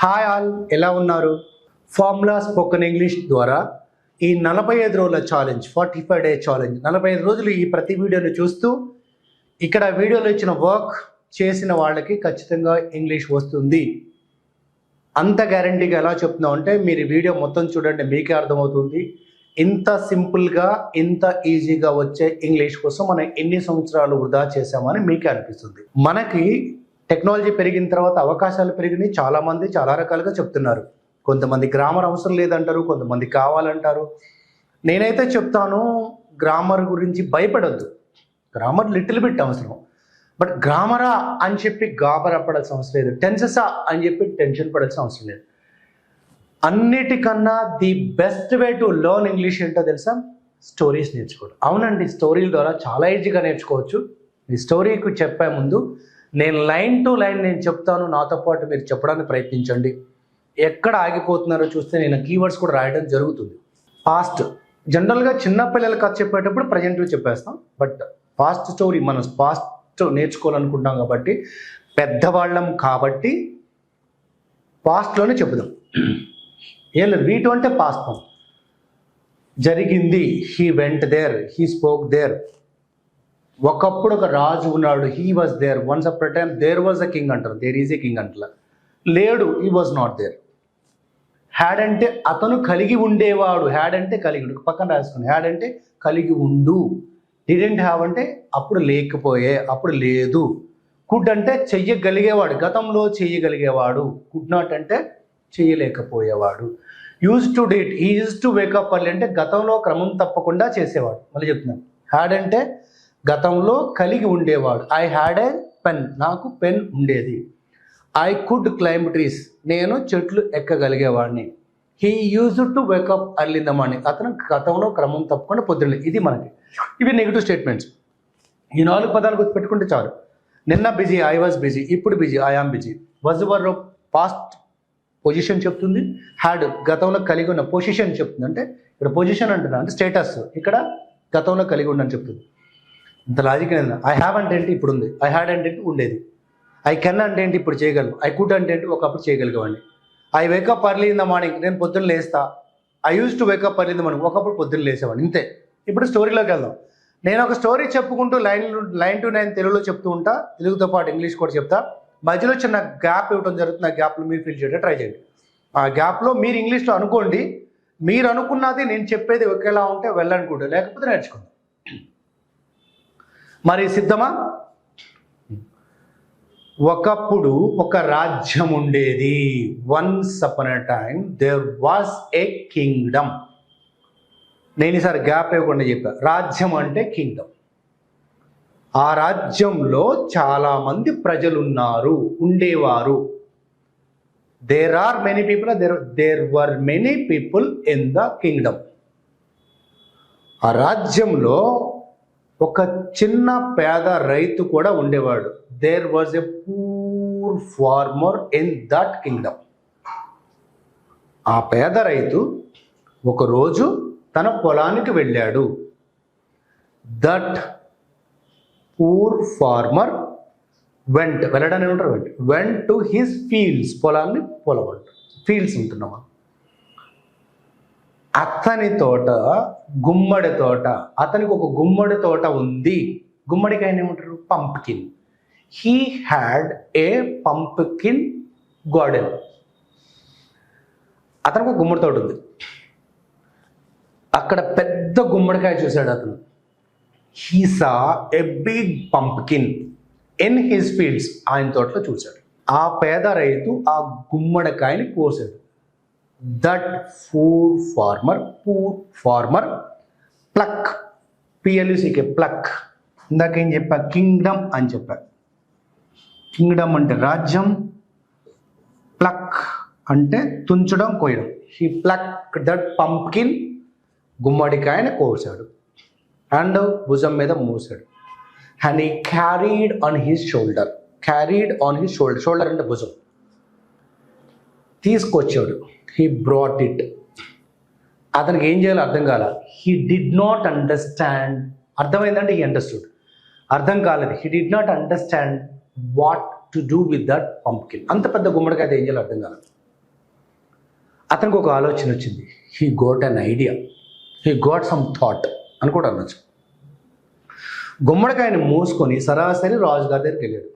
Hi all, ఎలా ఉన్నారు? Formula spoken English ద్వారా ఈ 45 రోజుల ఛాలెంజ్, 45 డే ఛాలెంజ్, 45 రోజులు ఈ ప్రతి వీడియోని చూస్తూ ఇక్కడ వీడియోలో ఇచ్చిన వర్క్ చేసిన వాళ్ళకి ఖచ్చితంగా ఇంగ్లీష్ వస్తుంది. అంత గ్యారంటీగా ఎలా చెప్తున్నాం అంటే మీరు వీడియో మొత్తం చూడండి, మీకే అర్థమవుతుంది. ఇంత సింపుల్గా ఇంత ఈజీగా వచ్చే ఇంగ్లీష్ కోసం మనం ఎన్ని సంవత్సరాలు వృధా చేసామని మీకే అనిపిస్తుంది. మనకి టెక్నాలజీ పెరిగిన తర్వాత అవకాశాలు పెరిగినాయి. చాలామంది చాలా రకాలుగా చెప్తున్నారు. కొంతమంది గ్రామర్ అవసరం లేదంటారు, కొంతమంది కావాలంటారు. నేనైతే చెప్తాను, గ్రామర్ గురించి భయపడొద్దు. గ్రామర్ లిటిల్ బిట్ అవసరం, బట్ గ్రామరా అని చెప్పి గాబరా పడాల్సిన అవసరం లేదు. టెన్సెసా అని చెప్పి టెన్షన్ పడాల్సిన అవసరం లేదు. అన్నిటికన్నా the best way to learn English ఏంటో తెలుసా? స్టోరీస్ నేర్చుకోవడం. అవునండి, స్టోరీల ద్వారా చాలా ఈజీగా నేర్చుకోవచ్చు. ఈ స్టోరీకి చెప్పే ముందు నేను లైన్ టు లైన్ నేను చెప్తాను, నాతో పాటు మీరు చెప్పడానికి ప్రయత్నించండి. ఎక్కడ ఆగిపోతున్నారో చూస్తే నేను కీవర్డ్స్ కూడా రాయడం జరుగుతుంది. పాస్ట్ జనరల్గా చిన్నపిల్లలకి కథ చెప్పేటప్పుడు ప్రజెంట్లో చెప్పేస్తాం, బట్ పాస్ట్ స్టోరీ మనం పాస్ట్ నేర్చుకోవాలనుకుంటాం కాబట్టి, పెద్దవాళ్ళం కాబట్టి పాస్ట్లోనే చెప్పుదాం. ఏం లేదు, వీటు అంటే పాస్ట్ జరిగింది. He went there, he spoke there. ఒకప్పుడు ఒక రాజు ఉన్నాడు, he was there. Once up time there was a king అంటారు, దేర్ ఈజ్ ఏ కింగ్ అంటారు. లేడు, he was not there. Had అంటే అతను కలిగి ఉండేవాడు. హ్యాడ్ అంటే కలిగి ఉండు, పక్కన రాసుకుని. హ్యాడ్ అంటే కలిగి ఉండు. డిడెంట్ హ్యావ్ అంటే అప్పుడు లేకపోయే, అప్పుడు లేదు. కుడ్ అంటే చెయ్యగలిగేవాడు, గతంలో చెయ్యగలిగేవాడు. కుడ్ నాట్ అంటే చెయ్యలేకపోయేవాడు. Use to did, he use to wake up early అంటే గతంలో క్రమం తప్పకుండా చేసేవాడు. మళ్ళీ చెప్తున్నాను, హ్యాడ్ అంటే గతంలో కలిగి ఉండేవాడు. ఐ హ్యాడ్ ఏ పెన్, నాకు పెన్ ఉండేది. ఐ కుడ్ క్లైంబ్ ట్రీస్, నేను చెట్లు ఎక్కగలిగేవాడిని. He use to wake up early in the morning, అతను గతంలో క్రమం తప్పకుండా పొద్దున్నే. ఇది మనకి, ఇవి నెగిటివ్ స్టేట్మెంట్స్. ఈ 4 పదాలు గుర్తు పెట్టుకుంటే చాలు. నిన్న బిజీ, ఐ వాజ్ బిజీ. ఇప్పుడు busy, I am busy. Was were past position చెప్తుంది. హ్యాడ్ గతంలో కలిగి ఉన్న పొజిషన్ చెప్తుంది. అంటే ఇక్కడ పొజిషన్ అంటున్నా అంటే స్టేటస్, ఇక్కడ గతంలో కలిగి ఉండని చెప్తుంది. ఇంత లాజిక్ ఏంటంటే, ఐ హ్యావ్ అంటే ఏంటి, ఇప్పుడు ఉంది. ఐ హ్యాడ్ అంటే ఏంటి, ఉండేది. ఐ కెన్ అంటే ఏంటి, ఇప్పుడు చేయగలను. ఐ కుడ్ అంటే ఏంటి, ఒకప్పుడు చేయగలిగేవాడిని. I wake up early in the morning, నేను పొద్దున్న లేస్తా. I use to wake up early in the morning, ఒకప్పుడు పొద్దున్న లేసేవాడిని. ఇంతే. ఇప్పుడు స్టోరీలోకి వెళ్దాం. నేను ఒక స్టోరీ చెప్పుకుంటూ లైన్ టు లైన్ తెలుగులో చెప్తూ ఉంటా, తెలుగుతో పాటు ఇంగ్లీష్ కూడా చెప్తా. మధ్యలో చిన్న గ్యాప్ ఇవ్వడం జరుగుతుంది. ఆ గ్యాప్లో మీరు ఫిల్ చేయడం ట్రై చేయండి. ఆ గ్యాప్లో మీరు ఇంగ్లీష్లో అనుకోండి. మీరు అనుకున్నది నేను చెప్పేది ఒకేలా ఉంటే వెళ్ళనుకుంటే, లేకపోతే నేర్చుకోండి. మరి సిద్ధమా? ఒకప్పుడు ఒక రాజ్యం ఉండేది. Once upon a time there was a kingdom. నేను ఈసారి గ్యాప్ ఇవ్వకుండా చెప్పా. రాజ్యం అంటే కింగ్డమ్. ఆ రాజ్యంలో చాలా మంది ప్రజలున్నారు, ఉండేవారు. There are many people, there were many people in the kingdom. ఆ రాజ్యంలో ఒక చిన్న పేద రైతు కూడా ఉండేవాడు. There was a poor farmer in that kingdom. ఆ పేద రైతు ఒకరోజు తన పొలానికి వెళ్ళాడు. దట్ పూర్ ఫార్మర్ వెళ్ళడానికి ఏమంటారు, వెంట్ టు హిస్ ఫీల్డ్స్. పొలాన్ని పొలం అంటారు, ఫీల్డ్స్ ఉంటున్నామా. అతని తోట గుమ్మడి తోట. అతనికి ఒక గుమ్మడి తోట ఉంది. గుమ్మడికాయని ఏమంటారు, pumpkin. He had a pumpkin garden. అతనికి ఒక గుమ్మడి తోట ఉంది. అక్కడ పెద్ద గుమ్మడికాయ చూశాడు అతను. He saw a big pumpkin in his fields. ఆయన తోటలో చూశాడు. ఆ పేద రైతు ఆ గుమ్మడికాయని కోసాడు. That poor farmer pluck, P L U C K pluck. ఇందాక ఏం చెప్పా, కింగ్డమ్ అని చెప్పా. కింగ్డమ్ అంటే రాజ్యం, ప్లక్ అంటే తుంచడం, కోయడం. హీ ప్లక్ దట్ పంప్కిన్, గుమ్మడికాయని కోసాడు. అండ్ భుజం మీద మూసాడు. And he carried on his shoulder. Shoulder అంటే భుజం. తీసుకొచ్చాడు. He brought it. అతనికి ఏం చేయాలో అర్థం కాల. He did not understand. అర్థమైందంటే హీ అండర్స్టూడ్. అర్థం కాలేదు. He did not understand what to do with that pumpkin. అంత పెద్ద గుమ్మడికాయ ఏం చేయాలో అర్థం కాలేదు. అతనికి ఒక ఆలోచన వచ్చింది. He got an idea, he got some thought అని కూడా అనొచ్చు. గుమ్మడికాయని మూసుకొని సరాసరి రాజుగారి దగ్గరికి వెళ్ళాడు.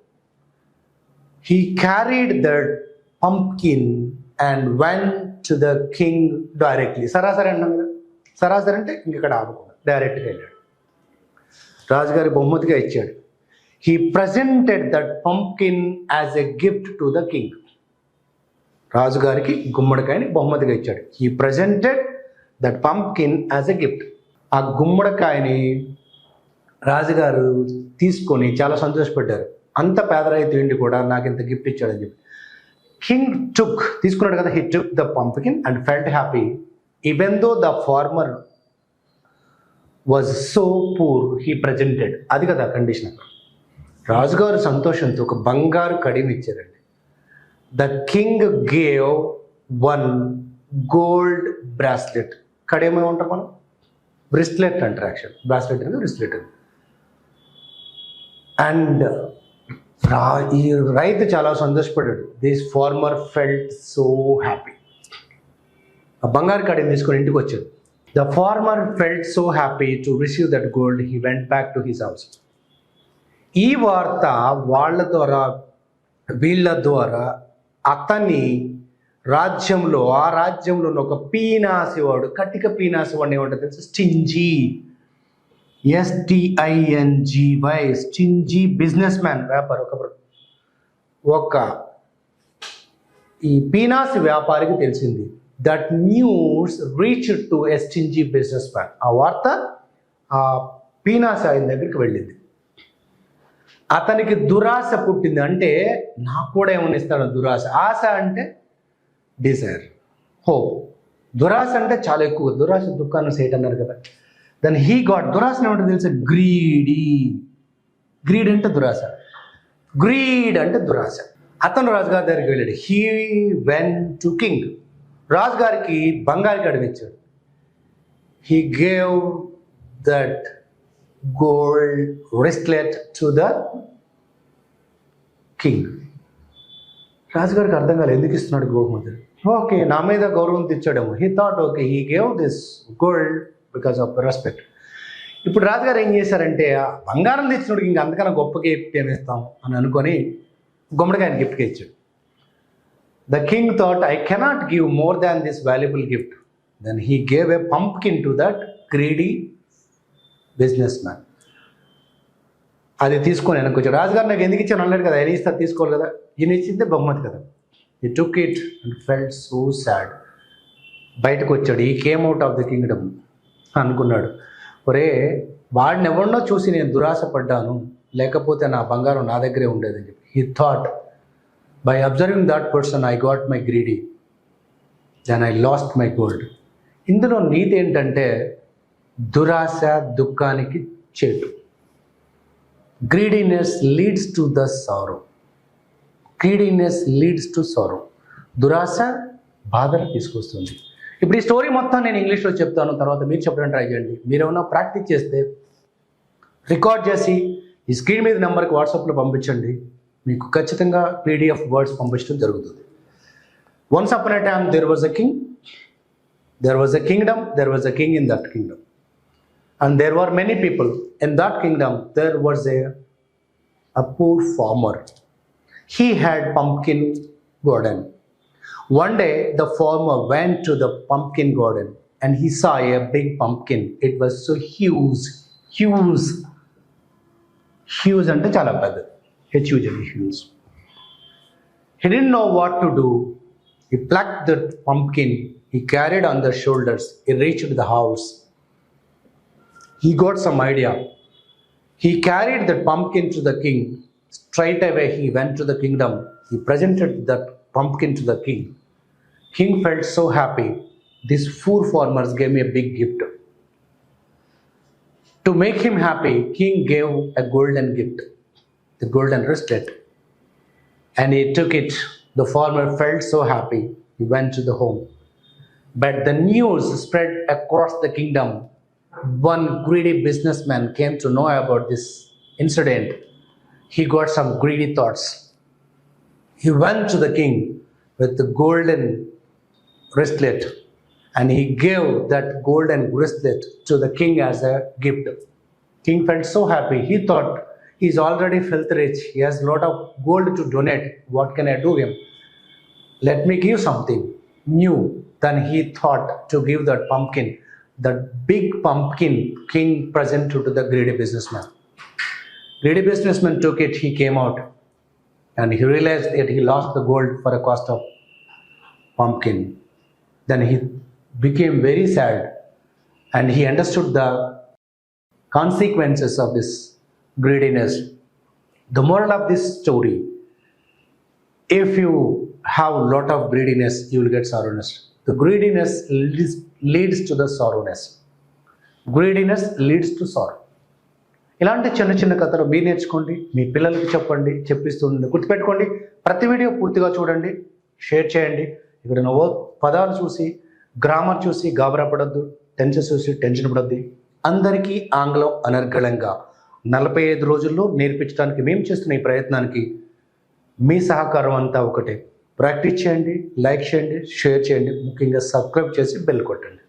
He carried that pumpkin and went to the king directly. సరాసరి అన్నాం కదా, సరాసరి అంటే ఇంకెక్కడ ఆగకుండా డైరెక్ట్గా వెళ్ళాడు. రాజుగారి బహుమతిగా ఇచ్చాడు. He presented that pumpkin as a gift to the king. రాజుగారికి గుమ్మడికాయని బహుమతిగా ఇచ్చాడు. He presented that pumpkin as a gift. ఆ గుమ్మడికాయని రాజుగారు తీసుకొని చాలా సంతోషపడ్డారు. అంత పేదరైతు ఏంటి కూడా నాకు ఇంత గిఫ్ట్ ఇచ్చాడని చెప్పి. కింగ్ తీసుకున్నాడు కదా, he took the pumpkin and felt happy even though the farmer was so poor he presented. అది కదా కండిషన్. రాజుగారు సంతోషంతో ఒక బంగారు కడియం ఇచ్చారండి. The king gave one gold bracelet. కడియం ఏమంటారు మనం, బ్రిస్లెట్ అంటారు. యాక్చువల్ బ్రాస్లెట్ అనేది బ్రిస్లెట్ అని. అండ్ ఈ రైతు చాలా సంతోషపడ్డాడు. This farmer felt so happy. ఆ బంగారు కడియం తీసుకొని ఇంటికి వచ్చాడు. The farmer felt so happy to receive that gold. He went back to his house. ఈ వార్త వీళ్ళ ద్వారా అతని రాజ్యంలో, ఆ రాజ్యంలో ఒక పీనాసివాడు, కటిక పీనాసివాడిని ఏమంటారు తెలుసు, stingy, STINGY, stingy business man, వ్యాపారం. ఒక ఈ పీనాసి వ్యాపారికి తెలిసింది. That news reach to a stingy business man. ఆ వార్త ఆ పీనాసి ఆయన దగ్గరికి వెళ్ళింది. అతనికి దురాశ పుట్టింది. అంటే నాకు కూడా ఏమన్నా ఇస్తాడు దురాశ. ఆశ అంటే డిజైర్, హోప్. దురాశ అంటే చాలా ఎక్కువ. దురాశ దుఃఖాన్ని సేట్ అన్నారు కదా. దెన్ హీ గాట్, దురాశ ఏమంటే తెలుసా, గ్రీడీ. గ్రీడ్ అంటే దురాశ, గ్రీడ్ అంటే దురాశ. అతను రాజుగారి దగ్గరికి వెళ్ళాడు. He went to king. రాజుగారికి బంగారు కడియం ఇచ్చాడు. He gave that gold wristlet to the king. రాజుగారికి అర్థం కాలేదు ఎందుకు ఇస్తున్నాడు బహుమతి. ఓకే, నా మీద గౌరవం తెచ్చాడేమో. He thought okay, he gave this gold because of respect. ఇప్పుడు రాజుగారు ఏం చేశారంటే, బంగారం తెచ్చినోడికి ఇంక అంతకన్నా గొప్ప గిఫ్ట్ ఏమి ఇస్తాం అని అనుకొని గుమ్మడికాయని గిఫ్ట్గా ఇచ్చాడు. The king thought, I cannot give more than this valuable gift. Then he gave a pumpkin to that greedy businessman. అది తీసుకొని వెనక్కి వచ్చాడు. రాజుగారు నాకు ఎందుకు ఇచ్చాను అన్నాడు కదా, ఆయన ఇస్తా తీసుకోవాలి కదా, ఈయన ఇచ్చిందే బహుమతి కదా. He took it and felt so sad. బయటకు వచ్చాడు. ఈ came out of the Kingdom అనుకున్నాడు. ఒరే, వాడిని ఎవరినో చూసి నేను దురాశ పడ్డాను, లేకపోతే నా బంగారం నా దగ్గరే ఉండేదని చెప్పి. He thought, by observing that person I got my greedy, then I lost my gold. ఇందులో నీతి ఏంటంటే, దురాశ దుఃఖానికి చేటు. Greediness leads to the sorrow. Greediness leads to sorrow. దురాశ బాధను తీసుకొస్తుంది. ఇప్పుడు ఈ స్టోరీ మొత్తం నేను ఇంగ్లీష్లో చెప్తాను, తర్వాత మీరు చెప్పడానికి ట్రై చేయండి. మీరు ఏమైనా ప్రాక్టీస్ చేస్తే రికార్డ్ చేసి ఈ స్క్రీన్ మీద నెంబర్కి వాట్సాప్లో పంపించండి. మీకు ఖచ్చితంగా PDF వర్డ్స్ పంపించడం జరుగుతుంది. Once upon a time there was a king, there was a kingdom, there was a king in that kingdom, and there were many people in that kingdom. There was a poor farmer. He had pumpkin garden. One day the farmer went to the pumpkin garden and he saw a big pumpkin. It was so huge ante chala pedda, huge. He didn't know what to do. He plucked the pumpkin, he carried on the shoulders, he reached the house. He got some idea. He carried the pumpkin to the king. Straight away he went to the kingdom. He presented that pumpkin to the king. King felt so happy. These poor farmers gave me a big gift. To make him happy, king gave a golden gift, the golden wristlet, and he took it. The farmer felt so happy. He went to the home. But the news spread across the kingdom. One greedy businessman came to know about this incident. He got some greedy thoughts. He went to the king with the golden wristlet, and he gave that golden wristlet to the king as a gift. King felt so happy. He thought he's already felt rich. He has a lot of gold to donate. What can I do him? Let me give something new. Then he thought to give that pumpkin, that big pumpkin king presented to the greedy businessman. Greedy businessman took it. He came out and he realized that he lost the gold for a cost of pumpkin. Then he became very sad and he understood the consequences of this greediness. The moral of this story, if you have a lot of greediness, you will get sorrowness. The greediness leads to the sorrowness. Greediness leads to sorrow. ఇలాంటి చిన్న చిన్న కథలు మీరు నేర్చుకోండి, మీ పిల్లలకి చెప్పండి, చెప్పిస్తుండండి. గుర్తుపెట్టుకోండి, ప్రతి వీడియో పూర్తిగా చూడండి, షేర్ చేయండి. ఇక్కడ నువ్వు పదాలు చూసి, గ్రామర్ చూసి గాబరా పడద్దు, టెన్షన్ చూసి టెన్షన్ పడద్దు. అందరికీ ఆంగ్లం అనర్గళంగా 45 రోజుల్లో నేర్పించడానికి మేము చేస్తున్న ఈ ప్రయత్నానికి మీ సహకారం అంతా ఒకటే. ప్రాక్టీస్ చేయండి, లైక్ చేయండి, షేర్ చేయండి, ముఖ్యంగా సబ్స్క్రైబ్ చేసి బెల్ కొట్టండి.